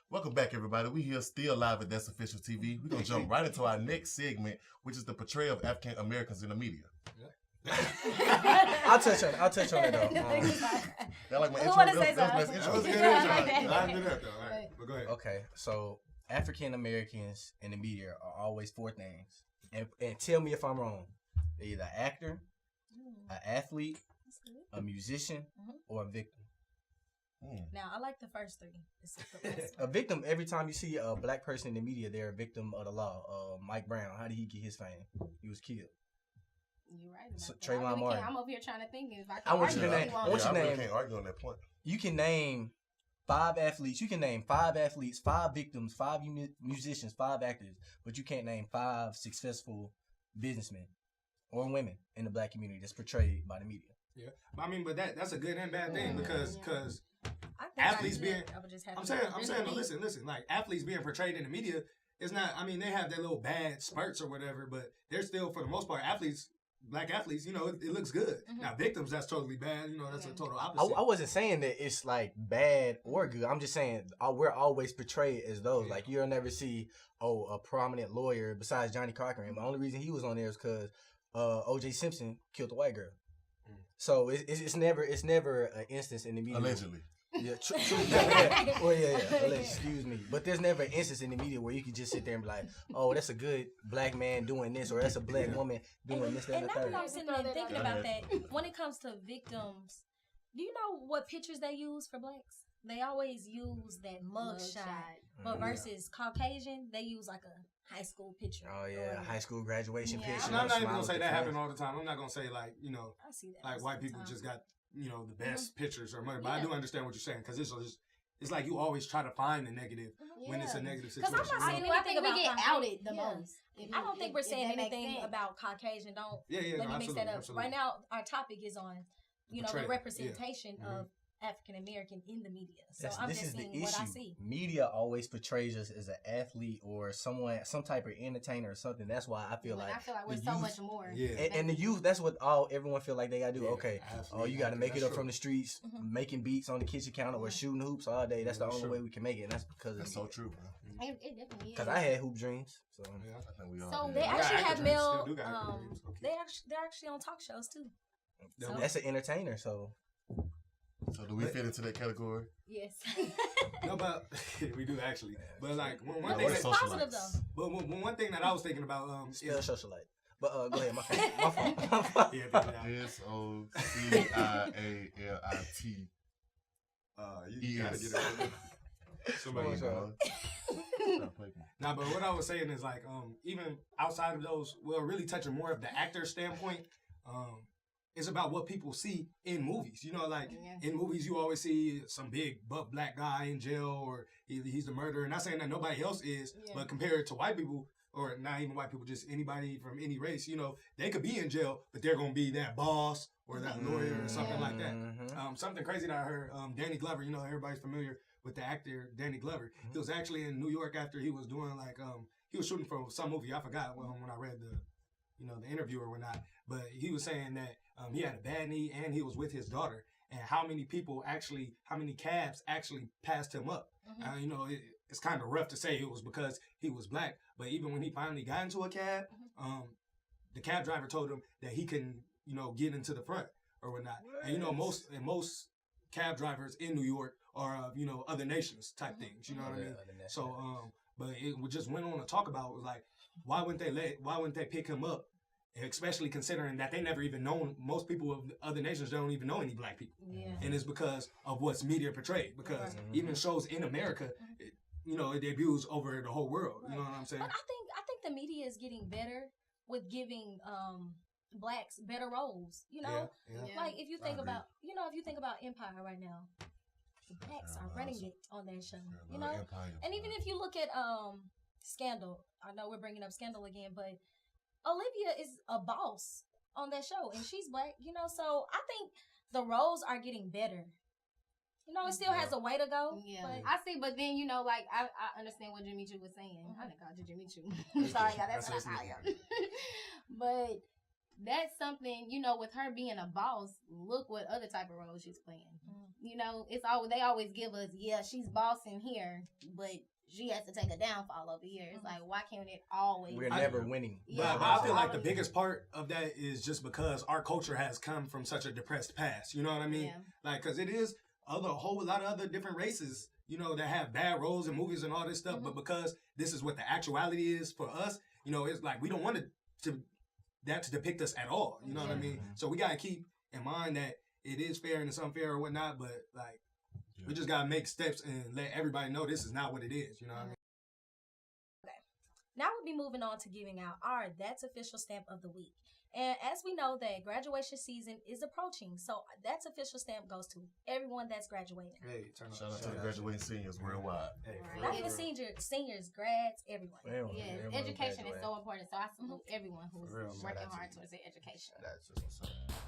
Welcome back, everybody. We here still live at That's Official TV. We're going to jump right into our next segment, which is the portrayal of African Americans in the media. I'll touch on it, though. That like my Who intro? wanna That say was my something? intro. That was a good intro. I do that though. All right, but go ahead. Okay, so African Americans in the media are always four things. And tell me if I'm wrong. They're either an actor, an athlete, a musician, or a victim. Now, I like the first three. A victim, every time you see a black person in the media, they're a victim of the law. Mike Brown, how did he get his fame? He was killed. You're right about So, that. Trayvon Martin. I'm over here trying to think if I can I want you to argue name- if you I want you to I really name- can't argue on that point. You can name 5 athletes. You can name 5 athletes, 5 victims, 5 musicians, 5 actors, but you can't name 5 successful businessmen or women in the black community that's portrayed by the media. Yeah, I mean, but that's a good and bad thing because I think athletes being, I would just have I'm to saying, really listen, like athletes being portrayed in the media is not. I mean, they have their little bad spurts or whatever, but they're still, for the most part, athletes. Black athletes, you know, it looks good. Now, victims, that's totally bad. You know, that's a total opposite. I wasn't saying that it's like bad or good. I'm just saying we're always portrayed as those. Like you'll never see a prominent lawyer besides Johnny Cochran. The only reason he was on there is because O.J. Simpson killed a white girl. So it's never an instance in the media. Allegedly. Yeah, true. Well, yeah. Excuse me, but there's never an instance in the media where you can just sit there and be like, "Oh, that's a good black man doing this," or "That's a black woman doing this, that, And and the now third." that I'm sitting there thinking about that, when it comes to victims, do you know what pictures they use for blacks? They always use that mug shot. But versus Caucasian, they use like a high school picture. Oh yeah, high school graduation Yeah. picture. And I'm not even smile gonna say with that the happen friends. all the time. I'm not gonna say like I see that. like most white of the people time. just got the best pictures or money. But I do understand what you're saying because it's like you always try to find the negative when it's a negative Because situation. I'm not saying you know? anything I think we about get outed the most. I don't think we're saying that makes anything sense. about Caucasian. Don't Yeah, let me mix that up. absolutely. Right now, our topic is on, the Portrayal, representation of African American in the media. So I'm this just is the seeing what I issue. see. Media always portrays us as an athlete or some type of entertainer or something. That's why I feel When like I feel like we're the so youth- much more. Yeah. And the youth, that's what everyone feel like they gotta do. Yeah, Okay, absolutely. you gotta make it That's up true. from the streets, making beats on the kitchen counter or shooting hoops all day. That's the That's only true. way we can make it. And that's because That's of so the true, bro. It definitely is. Because I had hoop dreams. So Yeah. I think we all So did. They Yeah, actually actor have dreams male. still do got actor dreams. Okay. They're actually on talk shows too. Yeah, So- that's an entertainer. So So do we fit into that category? Yes. No, but we do actually. But like one But thing, it's social positive lights. though. but one thing that I was thinking about spell is socialite. But go ahead, my fault. My fault. yeah, figure it out. SOCIALIT. You gotta get it right. Somebody What's up? Nah, but what I was saying is like, even outside of those, well, really touching more of the actor standpoint, it's about what people see in movies. You know, like in movies, you always see some big buff black guy in jail, or he's the murderer. Not saying that nobody else is, but compared to white people, or not even white people, just anybody from any race, you know, they could be in jail, but they're gonna be that boss or that lawyer or something like that. Something crazy that I heard, Danny Glover. You know, everybody's familiar with the actor Danny Glover. He was actually in New York after he was doing like he was shooting for some movie. I forgot when I read the interview or whatnot. But he was saying that he had a bad knee and he was with his daughter. And how many cabs actually passed him up? You know, it's kind of rough to say it was because he was black. But even when he finally got into a cab, the cab driver told him that he can, you know, get into the front or whatnot. And you know, most cab drivers in New York are other nations type things. You know what I mean? So but it just went on to talk about, was like, why wouldn't they pick him up, especially considering that they never even known, most people of other nations don't even know any black people. And it's because of what's media portrayed, because even shows in America, it debuts over the whole world. You know what I'm saying? But I think the media is getting better with giving blacks better roles. You know, like if you think about Empire right now, the blacks are running it on that show. You know, and even if you look at Scandal, I know we're bringing up Scandal again, but Olivia is a boss on that show, and she's black. You know, so I think the roles are getting better. You know, it still has a way to go. Yeah, but I see, but then like I understand what Jimmy Choo was saying. I didn't call you Jimmy Choo. Sorry, y'all, that's what I call him. But that's something, with her being a boss. Look what other type of role she's playing. You know, they always give us, yeah, she's bossing here, but she has to take a downfall over here. It's like, why can't it always? We're never winning. Yeah, but I feel like the biggest part of that is just because our culture has come from such a depressed past. You know what I mean? Yeah. Like, because it is a whole lot of other different races, you know, that have bad roles in movies and all this stuff. But because this is what the actuality is for us, you know, it's like we don't want to depict us at all. You know what I mean? So we got to keep in mind that it is fair and it's unfair or whatnot, but like, we just gotta make steps and let everybody know this is not what it is. You know what I mean? Okay. Now we'll be moving on to giving out our That's Official Stamp of the Week. And as we know that graduation season is approaching, so That's Official Stamp goes to everyone that's graduating. Hey, shout out to the graduating seniors worldwide. Hey, not even seniors, grads, everyone. Yes, education is so important. So I salute everyone who's working hard towards their education. That's just what's up.